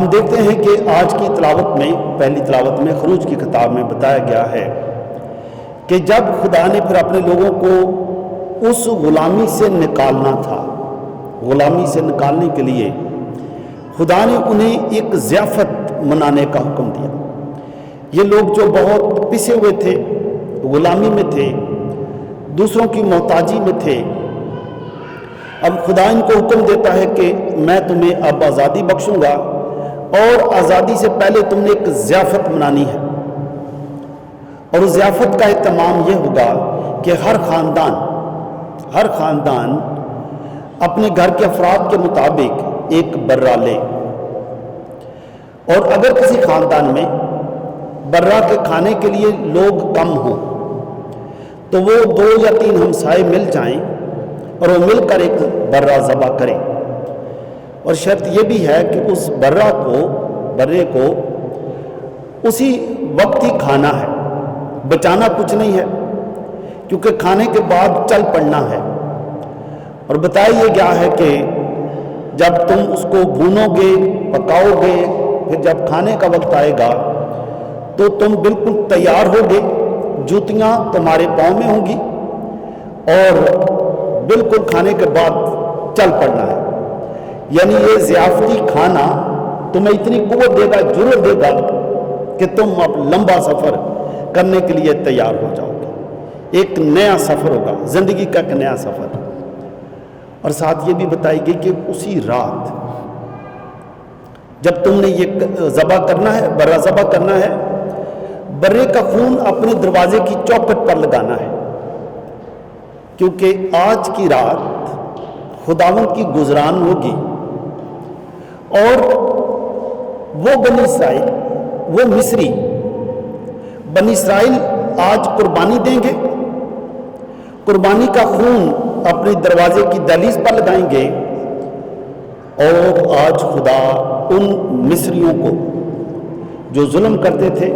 ہم دیکھتے ہیں کہ آج کی تلاوت میں، پہلی تلاوت میں خروج کی کتاب میں بتایا گیا ہے کہ جب خدا نے پھر اپنے لوگوں کو اس غلامی سے نکالنا تھا، غلامی سے نکالنے کے لیے خدا نے انہیں ایک ضیافت منانے کا حکم دیا۔ یہ لوگ جو بہت پسے ہوئے تھے، غلامی میں تھے، دوسروں کی محتاجی میں تھے، اب خدا ان کو حکم دیتا ہے کہ میں تمہیں اب آزادی بخشوں گا، اور آزادی سے پہلے تم نے ایک ضیافت منانی ہے، اور اس ضیافت کا اہتمام یہ ہوگا کہ ہر خاندان اپنے گھر کے افراد کے مطابق ایک برہ لے، اور اگر کسی خاندان میں برہ کے کھانے کے لیے لوگ کم ہوں تو وہ 2 یا 3 ہمسائے مل جائیں اور وہ مل کر ایک برہ ذبح کریں، اور شرط یہ بھی ہے کہ اس برے کو اسی وقت ہی کھانا ہے، بچانا کچھ نہیں ہے، کیونکہ کھانے کے بعد چل پڑنا ہے۔ اور بتایا یہ گیا ہے کہ جب تم اس کو بھونو گے، پکاؤ گے، پھر جب کھانے کا وقت آئے گا تو تم بالکل تیار ہوگے، جوتیاں تمہارے پاؤں میں ہوں گی، اور بالکل کھانے کے بعد چل پڑنا ہے۔ یعنی یہ ضیافتی کھانا تمہیں اتنی قوت دے گا، جرأت دے گا کہ تم اب لمبا سفر کرنے کے لیے تیار ہو جاؤ گے۔ ایک نیا سفر ہوگا، زندگی کا ایک نیا سفر۔ اور ساتھ یہ بھی بتائی گئی کہ اسی رات جب تم نے یہ ذبح کرنا ہے، برہ ذبح کرنا ہے، برے کا خون اپنے دروازے کی چوکھٹ پر لگانا ہے، کیونکہ آج کی رات خداوند کی گزران ہوگی، اور وہ بنی اسرائیل، وہ مصری بنی اسرائیل آج قربانی دیں گے، قربانی کا خون اپنے دروازے کی دہلیز پر لگائیں گے، اور آج خدا ان مصریوں کو جو ظلم کرتے تھے،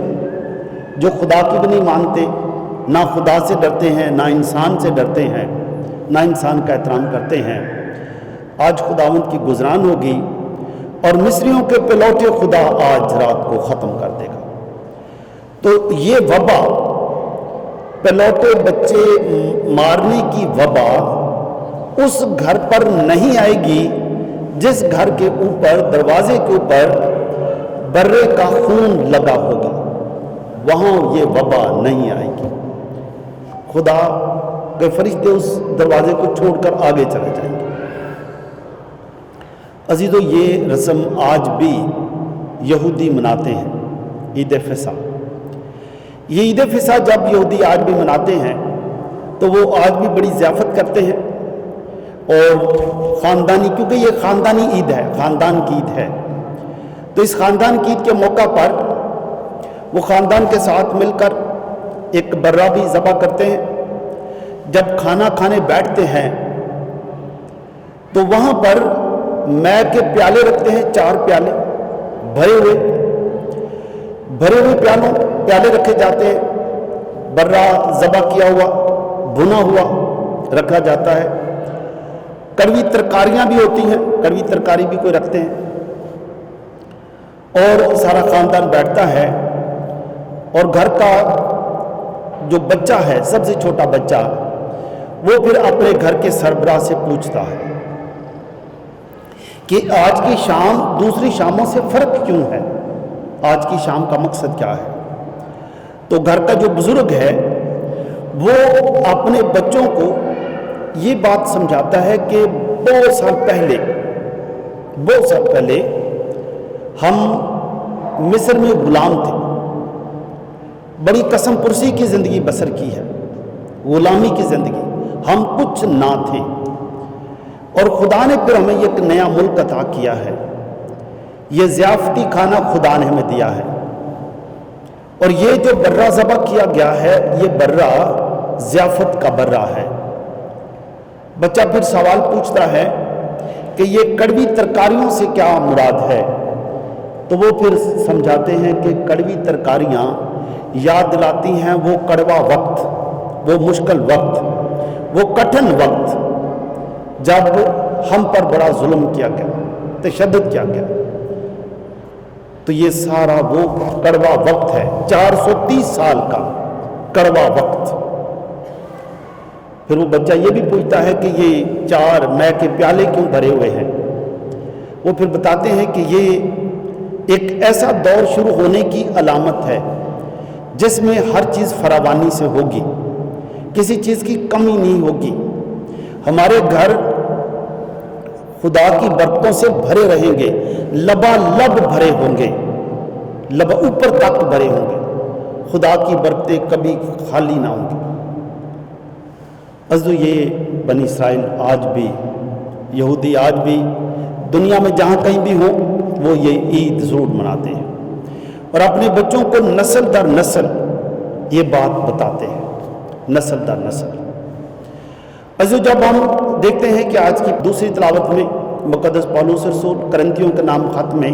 جو خدا کی بھی نہیں مانتے، نہ خدا سے ڈرتے ہیں، نہ انسان سے ڈرتے ہیں، نہ انسان کا احترام کرتے ہیں، آج خداوند کی گزران ہوگی، اور مصریوں کے پلوٹے خدا آج رات کو ختم کر دے گا۔ تو یہ وبا، پلوٹے بچے مارنے کی وبا اس گھر پر نہیں آئے گی جس گھر کے اوپر، دروازے کے اوپر برے کا خون لگا ہوگا، وہاں یہ وبا نہیں آئے گی۔ خدا کے فرشتے اس دروازے کو چھوڑ کر آگے چلے جائیں گے۔ عزیزو، یہ رسم آج بھی یہودی مناتے ہیں، عید فصح۔ یہ عید فصح جب یہودی آج بھی مناتے ہیں تو وہ آج بھی بڑی ضیافت کرتے ہیں، اور خاندانی، کیونکہ یہ خاندانی عید ہے، خاندان کی عید ہے، تو اس خاندان کی عید کے موقع پر وہ خاندان کے ساتھ مل کر ایک برہ بھی ذبح کرتے ہیں۔ جب کھانا کھانے بیٹھتے ہیں تو وہاں پر مے کے پیالے رکھتے ہیں، 4 پیالے بھرے ہوئے پیالے رکھے جاتے ہیں، برہ ذبح کیا ہوا، بھنا ہوا رکھا جاتا ہے۔ کڑوی ترکاریاں بھی ہوتی ہیں، کڑوی ترکاری بھی کوئی رکھتے ہیں، اور سارا خاندان بیٹھتا ہے، اور گھر کا جو بچہ ہے، سب سے چھوٹا بچہ، وہ پھر اپنے گھر کے سربراہ سے پوچھتا ہے کہ آج کی شام دوسری شاموں سے فرق کیوں ہے، آج کی شام کا مقصد کیا ہے؟ تو گھر کا جو بزرگ ہے وہ اپنے بچوں کو یہ بات سمجھاتا ہے کہ بہت سال پہلے ہم مصر میں غلام تھے، بڑی قسم پرسی کی زندگی بسر کی ہے، غلامی کی زندگی، ہم کچھ نہ تھے، اور خدا نے پھر ہمیں ایک نیا ملک عطا کیا ہے، یہ ضیافتی کھانا خدا نے ہمیں دیا ہے، اور یہ جو برہ ذبح کیا گیا ہے یہ برہ ضیافت کا برہ ہے۔ بچہ پھر سوال پوچھتا ہے کہ یہ کڑوی ترکاریوں سے کیا مراد ہے؟ تو وہ پھر سمجھاتے ہیں کہ کڑوی ترکاریاں یاد دلاتی ہیں وہ کڑوا وقت، وہ مشکل وقت، وہ کٹھن وقت جب ہم پر بڑا ظلم کیا گیا، تشدد کیا گیا، تو یہ سارا وہ کڑوا وقت ہے، 430 سال کا کڑوا وقت۔ پھر وہ بچہ یہ بھی پوچھتا ہے کہ یہ 4 مے کے پیالے کیوں بھرے ہوئے ہیں؟ وہ پھر بتاتے ہیں کہ یہ ایک ایسا دور شروع ہونے کی علامت ہے جس میں ہر چیز فراوانی سے ہوگی، کسی چیز کی کمی نہیں ہوگی۔ ہمارے گھر خدا کی برکتوں سے بھرے رہیں گے، لبالب بھرے ہوں گے، اوپر تک بھرے ہوں گے، خدا کی برکتیں کبھی خالی نہ ہوں گی۔ عزیزو، یہ بنی اسرائیل آج بھی، یہودی آج بھی دنیا میں جہاں کہیں بھی ہوں وہ یہ عید ضرور مناتے ہیں اور اپنے بچوں کو نسل در نسل یہ بات بتاتے ہیں، نسل در نسل۔ عزیزو، جب ہم دیکھتے ہیں کہ آج کی دوسری تلاوت میں مقدس پولس رسول کرنتھیوں کے نام خط میں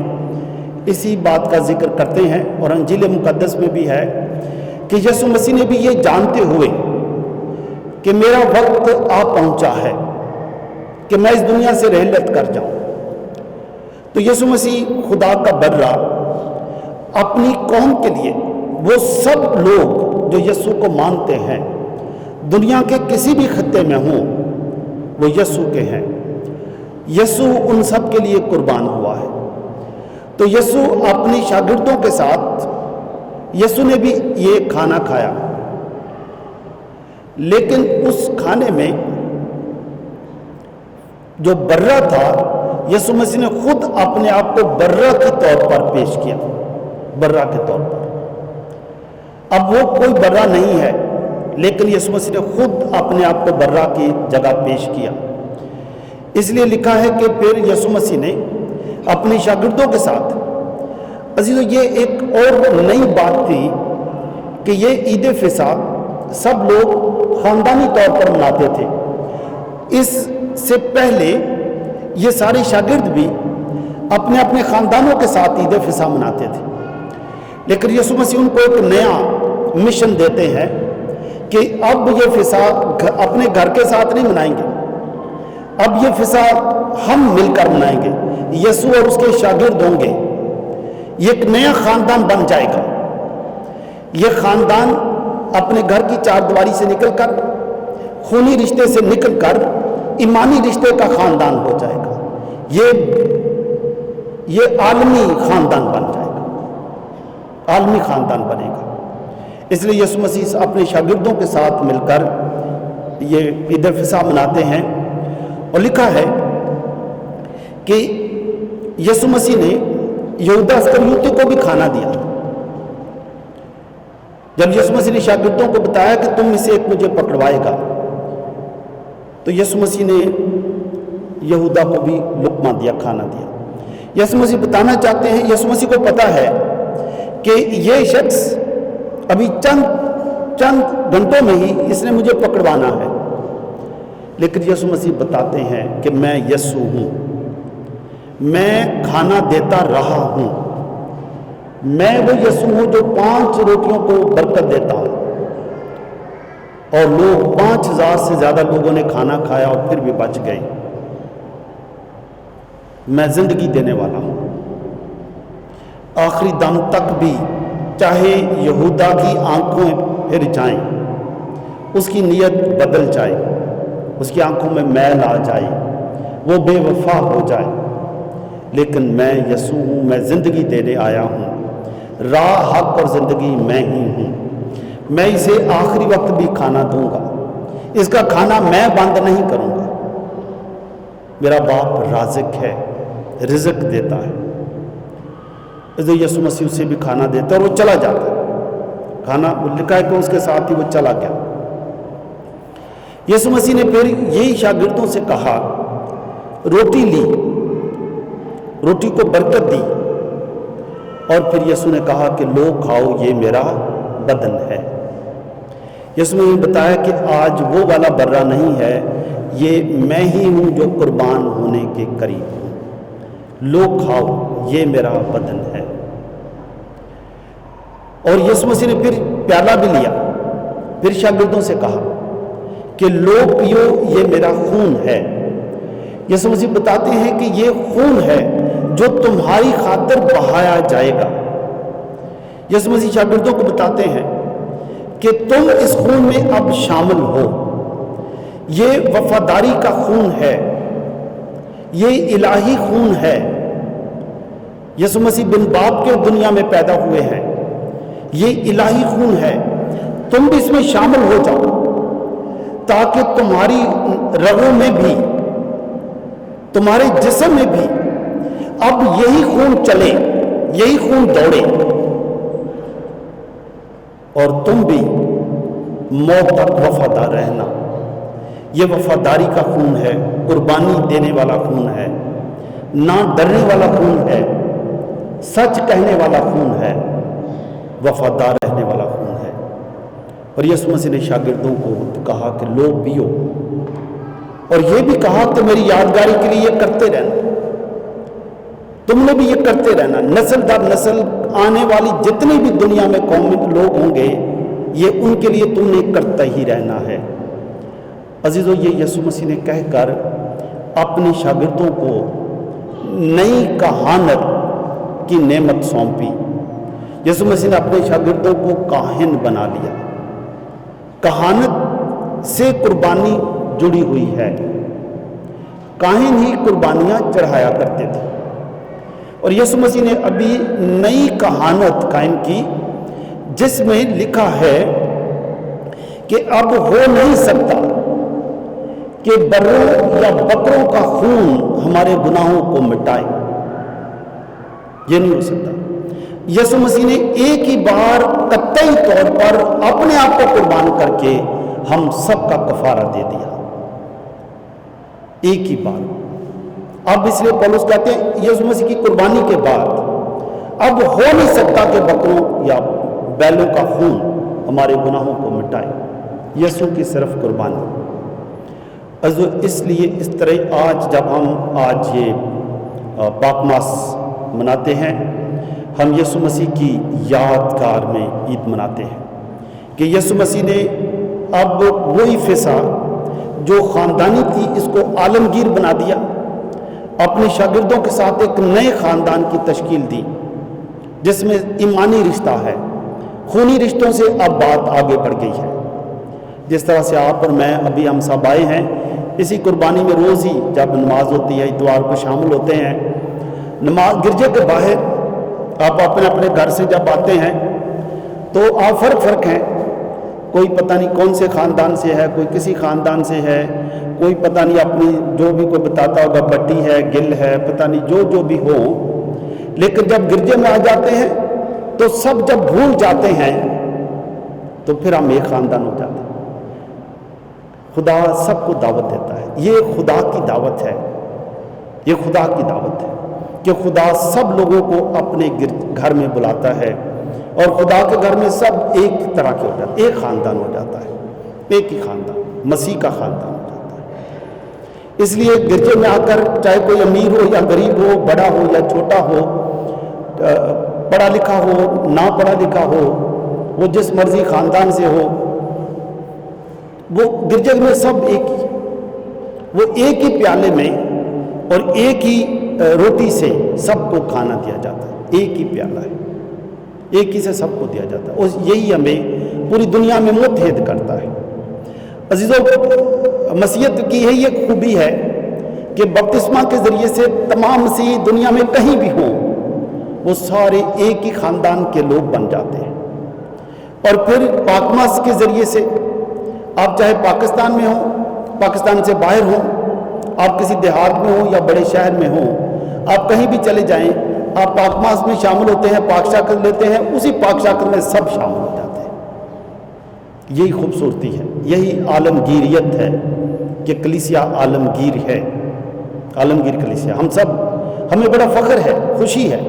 اسی بات کا ذکر کرتے ہیں، اور انجیل مقدس میں بھی ہے کہ یسوع مسیح نے بھی یہ جانتے ہوئے کہ میرا وقت آ پہنچا ہے کہ میں اس دنیا سے رحلت کر جاؤں، تو یسوع مسیح خدا کا برہ اپنی قوم کے لیے، وہ سب لوگ جو یسوع کو مانتے ہیں دنیا کے کسی بھی خطے میں ہوں وہ یسوع کے ہیں، یسوع ان سب کے لیے قربان ہوا ہے۔ تو یسوع اپنی شاگردوں کے ساتھ، یسوع نے بھی یہ کھانا کھایا، لیکن اس کھانے میں جو برہ تھا، یسوع مسیح نے خود اپنے آپ کو برہ کے طور پر پیش کیا، برہ کے طور پر۔ اب وہ کوئی برہ نہیں ہے، لیکن یسوع مسیح نے خود اپنے آپ کو برہ کی جگہ پیش کیا۔ اس لیے لکھا ہے کہ پھر یسوع مسیح نے اپنے شاگردوں کے ساتھ، عزیزو یہ ایک اور نئی بات تھی کہ یہ عید فصح سب لوگ خاندانی طور پر مناتے تھے۔ اس سے پہلے یہ سارے شاگرد بھی اپنے اپنے خاندانوں کے ساتھ عید فصح مناتے تھے، لیکن یسوع مسیح ان کو ایک نیا مشن دیتے ہیں کہ اب یہ فصح اپنے گھر کے ساتھ نہیں منائیں گے، اب یہ فصح ہم مل کر منائیں گے، یسوع اور اس کے شاگرد ہوں گے، یہ ایک نیا خاندان بن جائے گا۔ یہ خاندان اپنے گھر کی چار دیواری سے نکل کر، خونی رشتے سے نکل کر ایمانی رشتے کا خاندان ہو جائے گا، یہ عالمی خاندان بن جائے گا، عالمی خاندان بنے گا۔ اس لیے یسوع مسیح اپنے شاگردوں کے ساتھ مل کر یہ عید فصح مناتے ہیں، اور لکھا ہے کہ یسوع مسیح نے یہودا اسکریوتی کو بھی کھانا دیا۔ جب یسوع مسیح نے شاگردوں کو بتایا کہ تم میں سے ایک مجھے پکڑوائے گا، تو یسوع مسیح نے یہودا کو بھی لقمہ دیا، کھانا دیا۔ یسوع مسیح بتانا چاہتے ہیں، یسوع مسیح کو پتا ہے کہ یہ شخص ابھی چند گھنٹوں میں ہی اس نے مجھے پکڑوانا ہے، لیکن یسوع مسیح بتاتے ہیں کہ میں یسوع ہوں، میں کھانا دیتا رہا ہوں، میں وہ یسوع ہوں جو 5 روٹیوں کو برکت دیتا ہوں، اور لوگ 5000 سے زیادہ لوگوں نے کھانا کھایا اور پھر بھی بچ گئے۔ میں زندگی دینے والا ہوں، آخری دم تک بھی، چاہے یہودا کی آنکھوں پھر جائیں، اس کی نیت بدل جائے، اس کی آنکھوں میں میل آ جائے، وہ بے وفا ہو جائے، لیکن میں یسوع ہوں، میں زندگی دینے آیا ہوں، راہ، حق اور زندگی میں ہی ہوں، میں اسے آخری وقت بھی کھانا دوں گا، اس کا کھانا میں بند نہیں کروں گا، میرا باپ رازق ہے، رزق دیتا ہے۔ یسوع مسیح اسے بھی کھانا دیتا ہے اور وہ چلا جاتا ہے، کھانا لکھا ہے کہ اس کے ساتھ ہی وہ چلا گیا۔ یسوع مسیح نے پھر یہی شاگردوں سے کہا، روٹی لی، روٹی کو برکت دی، اور پھر یسوع نے کہا کہ لو کھاؤ، یہ میرا بدن ہے۔ یسوع نے بتایا کہ آج وہ والا برہ نہیں ہے، یہ میں ہی ہوں جو قربان ہونے کے قریب ہوں، لو کھاؤ، یہ میرا بدن ہے۔ اور یسوع مسیح نے پھر پیالہ بھی لیا، پھر شاگردوں سے کہا کہ لو پیو، یہ میرا خون ہے۔ یسوع مسیح بتاتے ہیں کہ یہ خون ہے جو تمہاری خاطر بہایا جائے گا۔ یسوع مسیح شاگردوں کو بتاتے ہیں کہ تم اس خون میں اب شامل ہو، یہ وفاداری کا خون ہے، یہ الہی خون ہے۔ یسوع مسیح بن باپ کے دنیا میں پیدا ہوئے ہیں، یہ الہی خون ہے، تم بھی اس میں شامل ہو جاؤ تاکہ تمہاری رگوں میں بھی، تمہارے جسم میں بھی اب یہی خون چلے، یہی خون دوڑے، اور تم بھی موت تک وفادار رہنا۔ یہ وفاداری کا خون ہے، قربانی دینے والا خون ہے، نہ ڈرنے والا خون ہے، سچ کہنے والا خون ہے، وفادار رہنے والا خون ہے۔ اور یسوع مسیح نے شاگردوں کو کہا کہ لو پیو، اور یہ بھی کہا کہ میری یادگاری کے لیے یہ کرتے رہنا، تم نے بھی یہ کرتے رہنا، نسل در نسل آنے والی جتنی بھی دنیا میں قوم لوگ ہوں گے، یہ ان کے لیے تم نے کرتا ہی رہنا ہے۔ عزیزو، یہ یسوع مسیح نے کہہ کر اپنے شاگردوں کو نئی کہانت کی نعمت سونپی۔ یسوع مسیح نے اپنے شاگردوں کو کاہن بنا لیا۔ کہانت سے قربانی جڑی ہوئی ہے، کاہن ہی قربانیاں چڑھایا کرتے تھے، اور یسوع مسیح نے ابھی نئی کہانت قائم کی جس میں لکھا ہے کہ اب ہو نہیں سکتا کہ بروں یا بکروں کا خون ہمارے گناہوں کو مٹائے، یہ نہیں ہو سکتا۔ یسوع مسیح نے ایک ہی بار قطعی طور پر اپنے آپ کو قربان کر کے ہم سب کا کفارہ دے دیا، ایک ہی بار۔ اب اس لیے پولس کہتے ہیں یسوع مسیح کی قربانی کے بعد اب ہو نہیں سکتا کہ بکروں یا بیلوں کا خون ہمارے گناہوں کو مٹائے، یسوع کی صرف قربانی۔ اس لیے اس طرح آج جب ہم یہ پاک ماس مناتے ہیں، ہم یسوع مسیح کی یادگار میں عید مناتے ہیں کہ یسوع مسیح نے اب وہی فضا جو خاندانی تھی اس کو عالمگیر بنا دیا، اپنے شاگردوں کے ساتھ ایک نئے خاندان کی تشکیل دی جس میں ایمانی رشتہ ہے، خونی رشتوں سے اب بات آگے بڑھ گئی ہے۔ جس طرح سے آپ اور میں ابھی ہم سب آئے ہیں اسی قربانی میں، روز ہی جب نماز ہوتی ہے اتوار کو شامل ہوتے ہیں، نماز گرجے کے باہر آپ اپنے اپنے گھر سے جب آتے ہیں تو آپ فرق ہیں، کوئی پتہ نہیں کون سے خاندان سے ہے، کوئی کسی خاندان سے ہے، کوئی پتہ نہیں اپنی جو بھی کوئی بتاتا ہوگا بٹی ہے، گل ہے، پتہ نہیں جو بھی ہو، لیکن جب گرجے میں آ جاتے ہیں تو سب جب بھول جاتے ہیں تو پھر ہم ایک خاندان ہو جاتے ہیں۔ خدا سب کو دعوت دیتا ہے، یہ خدا کی دعوت ہے، یہ خدا کی دعوت ہے کہ خدا سب لوگوں کو اپنے گھر میں بلاتا ہے، اور خدا کے گھر میں سب ایک طرح کے ہو جاتے ہیں، ایک خاندان ہو جاتا ہے، ایک ہی خاندان، مسیح کا خاندان ہو جاتا ہے۔ اس لیے گرجے میں آ کر چاہے کوئی امیر ہو یا غریب ہو، بڑا ہو یا چھوٹا ہو، پڑھا لکھا ہو نہ پڑھا لکھا ہو، وہ جس مرضی خاندان سے ہو، وہ گرجے میں سب ایک ہی، وہ ایک ہی پیالے میں اور ایک ہی روٹی سے سب کو کھانا دیا جاتا ہے، ایک ہی پیالہ ہے، ایک ہی سے سب کو دیا جاتا ہے، اور یہی ہمیں پوری دنیا میں متحد کرتا ہے۔ عزیزو، مسیحیت کی یہی ایک خوبی ہے کہ بپتسمہ کے ذریعے سے تمام مسیحی دنیا میں کہیں بھی ہوں وہ سارے ایک ہی خاندان کے لوگ بن جاتے ہیں، اور پھر پاک ماس کے ذریعے سے آپ چاہے پاکستان میں ہوں، پاکستان سے باہر ہوں، آپ کسی دیہات میں ہوں یا بڑے شہر میں ہوں، آپ کہیں بھی چلے جائیں، آپ پاک ماس میں شامل ہوتے ہیں، پاک شاکر لیتے ہیں، اسی پاک شاکر میں سب شامل ہو جاتے ہیں۔ یہی خوبصورتی ہے، یہی عالمگیریت ہے کہ کلیسیا عالمگیر ہے، عالمگیر کلیسیا۔ ہمیں بڑا فخر ہے، خوشی ہے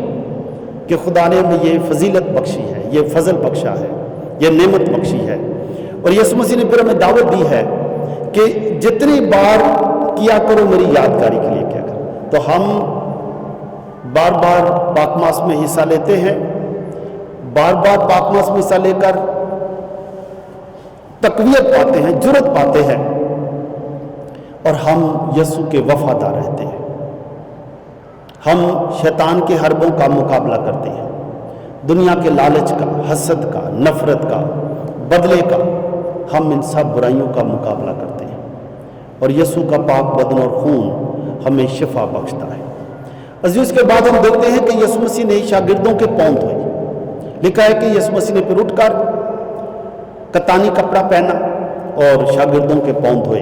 کہ خدا نے ہمیں یہ فضیلت بخشی ہے، یہ فضل بخشا ہے، یہ نعمت بخشی ہے، اور یسوع مسیح نے پھر ہمیں دعوت دی ہے کہ جتنی بار کیا کرو میری یادگاری کے لیے کیا کرو۔ تو ہم بار بار پاک ماس میں حصہ لیتے ہیں، بار بار پاک ماس میں حصہ لے کر تقویت پاتے ہیں، جرت پاتے ہیں، اور ہم یسوع کے وفادار رہتے ہیں، ہم شیطان کے حربوں کا مقابلہ کرتے ہیں، دنیا کے لالچ کا، حسد کا، نفرت کا، بدلے کا، ہم ان سب برائیوں کا مقابلہ کرتے ہیں، اور یسوع کا پاک بدن اور خون ہمیں شفا بخشتا ہے۔ عزیز، اس کے بعد ہم دیکھتے ہیں کہ یسوع مسیح نے شاگردوں کے پاؤں دھوئے۔ لکھا ہے کہ یسوع مسیح نے پھر اٹھ کر کتانی کپڑا پہنا اور شاگردوں کے پاؤں دھوئے۔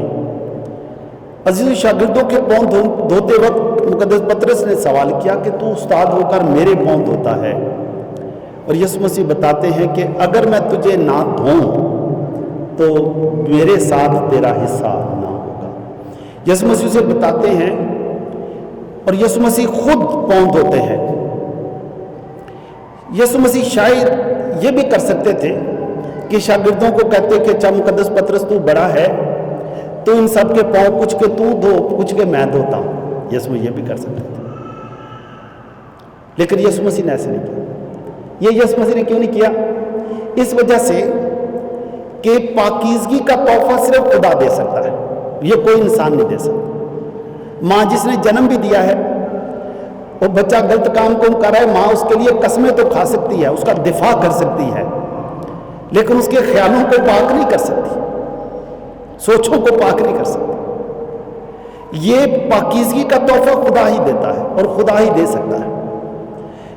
عزیز، شاگردوں کے پاؤں دھوتے وقت مقدس پطرس نے سوال کیا کہ تو استاد ہو کر میرے پاؤں دھوتا ہے؟ اور یسوع مسیح بتاتے ہیں کہ اگر میں تجھے نہ دھوؤں تو میرے ساتھ تیرا حصہ نہ ہوگا۔ یسوع مسیح سے بتاتے ہیں، اور یسوع مسیح خود پاؤں دھوتے ہیں۔ یسوع مسیح شاید یہ بھی کر سکتے تھے کہ شاگردوں کو کہتے کہ اچھا مقدس پطرس تو بڑا ہے تو ان سب کے پاؤں کچھ کے تو دھو، کچھ کے میں دھوتا ہوں۔ یسوع یہ بھی کر سکتے تھے، لیکن یسوع مسیح نے ایسے نہیں کیا۔ یہ یسوع مسیح نے کیوں نہیں کیا؟ اس وجہ سے کہ پاکیزگی کا تحفہ صرف خدا دے سکتا ہے، یہ کوئی انسان نہیں دے سکتا۔ ماں جس نے جنم بھی دیا ہے، وہ بچہ غلط کام کو کر رہا ہے، ماں اس کے لیے قسمیں تو کھا سکتی ہے، اس کا دفاع کر سکتی ہے، لیکن اس کے خیالوں کو پاک نہیں کر سکتی، سوچوں کو پاک نہیں کر سکتی۔ یہ پاکیزگی کا تحفہ خدا ہی دیتا ہے اور خدا ہی دے سکتا ہے۔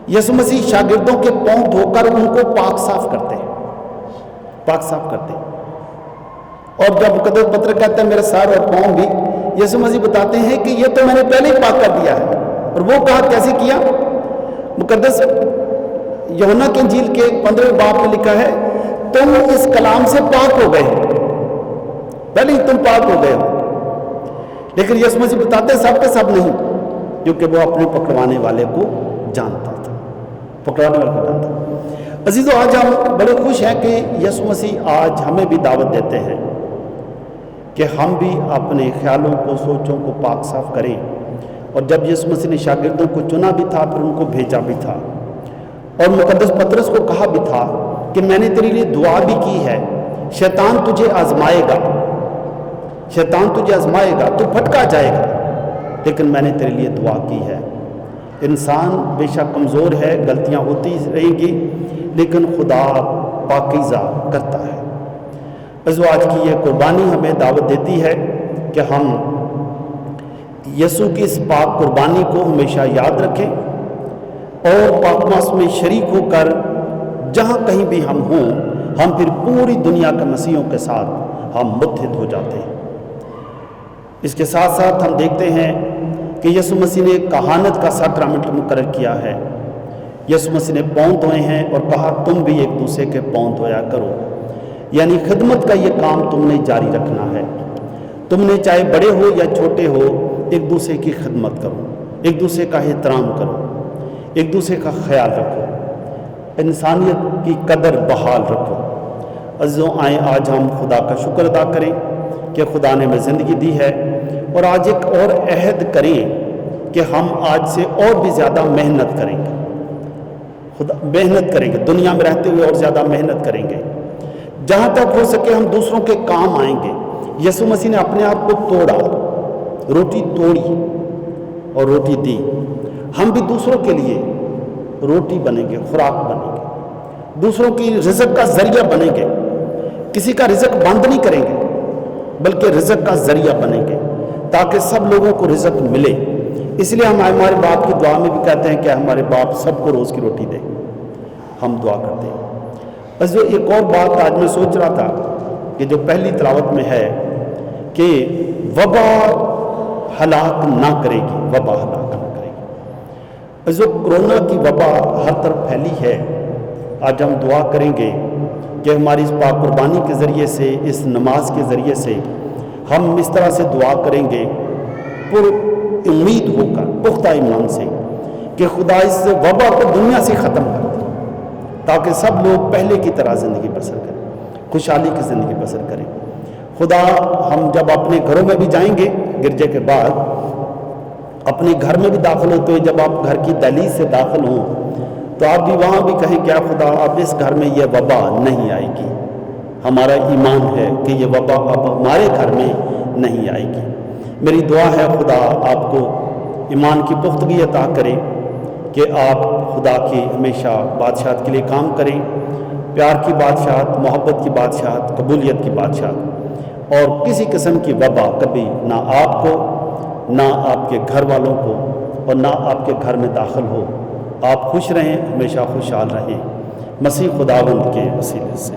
یسوع مسیح شاگردوں کے پاؤں دھو کر ان کو پاک صاف کرتے ہیں، پاک صاف کرتے ہیں۔ اور جب مقدس پطرس کہتے ہیں میرے سر اور پاؤں بھی، یسوع مسیح بتاتے ہیں کہ یہ تو میں نے پہلے ہی پاک کر دیا ہے۔ اور وہ کہا کیسے کیا؟ مقدس یوحنا کی انجیل کے 15 باب میں لکھا ہے تم اس کلام سے پاک ہو گئے ہو، پہلے ہی تم پاک ہو گئے ہو۔ لیکن یسوع مسیح بتاتے سب کے سب نہیں، کیونکہ وہ اپنے پکڑوانے والے کو جانتا تھا، پکڑوانے والے کو جانتا تھا۔ عزیزو، آج ہم بڑے خوش ہیں کہ یسوع مسیح آج ہمیں بھی دعوت دیتے ہیں کہ ہم بھی اپنے خیالوں کو، سوچوں کو پاک صاف کریں۔ اور جب یسوع مسیح نے شاگردوں کو چنا بھی تھا، پھر ان کو بھیجا بھی تھا، اور مقدس پطرس کو کہا بھی تھا کہ میں نے تیرے لیے دعا بھی کی ہے، شیطان تجھے آزمائے گا، شیطان تجھے آزمائے گا، تو پھٹکا جائے گا، لیکن میں نے تیرے لیے دعا کی ہے۔ انسان بے شک کمزور ہے، غلطیاں ہوتی رہیں گی، لیکن خدا پاکیزہ کرتا ہے۔ آج کی یہ قربانی ہمیں دعوت دیتی ہے کہ ہم یسوع کی اس پاک قربانی کو ہمیشہ یاد رکھیں اور پاکواس میں شریک ہو کر جہاں کہیں بھی ہم ہوں، ہم پھر پوری دنیا کے مسیحوں کے ساتھ ہم متحد ہو جاتے ہیں۔ اس کے ساتھ ساتھ ہم دیکھتے ہیں کہ یسوع مسیح نے کہانت کا ساکرامنٹ مقرر کیا ہے۔ یسوع مسیح نے پاؤں دھوئے ہیں اور کہا تم بھی ایک دوسرے کے پاؤں دھویا کرو، یعنی خدمت کا یہ کام تم نے جاری رکھنا ہے۔ تم نے چاہے بڑے ہو یا چھوٹے ہو، ایک دوسرے کی خدمت کرو، ایک دوسرے کا احترام کرو، ایک دوسرے کا خیال رکھو، انسانیت کی قدر بحال رکھو۔ عزیزوں، آئیں آج ہم خدا کا شکر ادا کریں کہ خدا نے ہمیں زندگی دی ہے، اور آج ایک اور عہد کریں کہ ہم آج سے اور بھی زیادہ محنت کریں گے، محنت کریں گے، دنیا میں رہتے ہوئے اور زیادہ محنت کریں گے، جہاں تک ہو سکے ہم دوسروں کے کام آئیں گے۔ یسوع مسیح نے اپنے آپ کو توڑا، روٹی توڑی اور روٹی دی، ہم بھی دوسروں کے لیے روٹی بنیں گے، خوراک بنیں گے، دوسروں کی رزق کا ذریعہ بنیں گے، کسی کا رزق بند نہیں کریں گے بلکہ رزق کا ذریعہ بنیں گے تاکہ سب لوگوں کو رزق ملے۔ اس لیے ہم ہمارے باپ کی دعا میں بھی کہتے ہیں کہ ہمارے باپ سب کو روز کی روٹی دے، ہم دعا کرتے ہیں۔ بس جو ایک اور بات آج میں سوچ رہا تھا کہ جو پہلی تلاوت میں ہے کہ وبا ہلاک نہ کرے گی، وبا ہلاک نہ کرے گی۔ جو کرونا کی وبا ہر طرف پھیلی ہے، آج ہم دعا کریں گے کہ ہماری اس پاک قربانی کے ذریعے سے، اس نماز کے ذریعے سے ہم اس طرح سے دعا کریں گے پر امید ہو کر، پختہ ایمان سے، کہ خدا اس وبا کو دنیا سے ختم کر دے تاکہ سب لوگ پہلے کی طرح زندگی بسر کریں، خوشحالی کی زندگی بسر کریں۔ خدا، ہم جب اپنے گھروں میں بھی جائیں گے گرجے کے بعد، اپنے گھر میں بھی داخل ہوتے ہوئے جب آپ گھر کی دہلیز سے داخل ہوں تو آپ بھی وہاں بھی کہیں کیا خدا اب اس گھر میں یہ وبا نہیں آئے گی۔ ہمارا ایمان ہے کہ یہ وبا اب ہمارے گھر میں نہیں آئے گی۔ میری دعا ہے خدا آپ کو ایمان کی پختگی عطا کرے کہ آپ خدا کی ہمیشہ بادشاہت کے لیے کام کریں، پیار کی بادشاہت، محبت کی بادشاہت، قبولیت کی بادشاہت، اور کسی قسم کی وبا کبھی نہ آپ کو، نہ آپ کے گھر والوں کو، اور نہ آپ کے گھر میں داخل ہو۔ آپ خوش رہیں، ہمیشہ خوشحال رہیں، مسیح خداوند کے وسیلے سے۔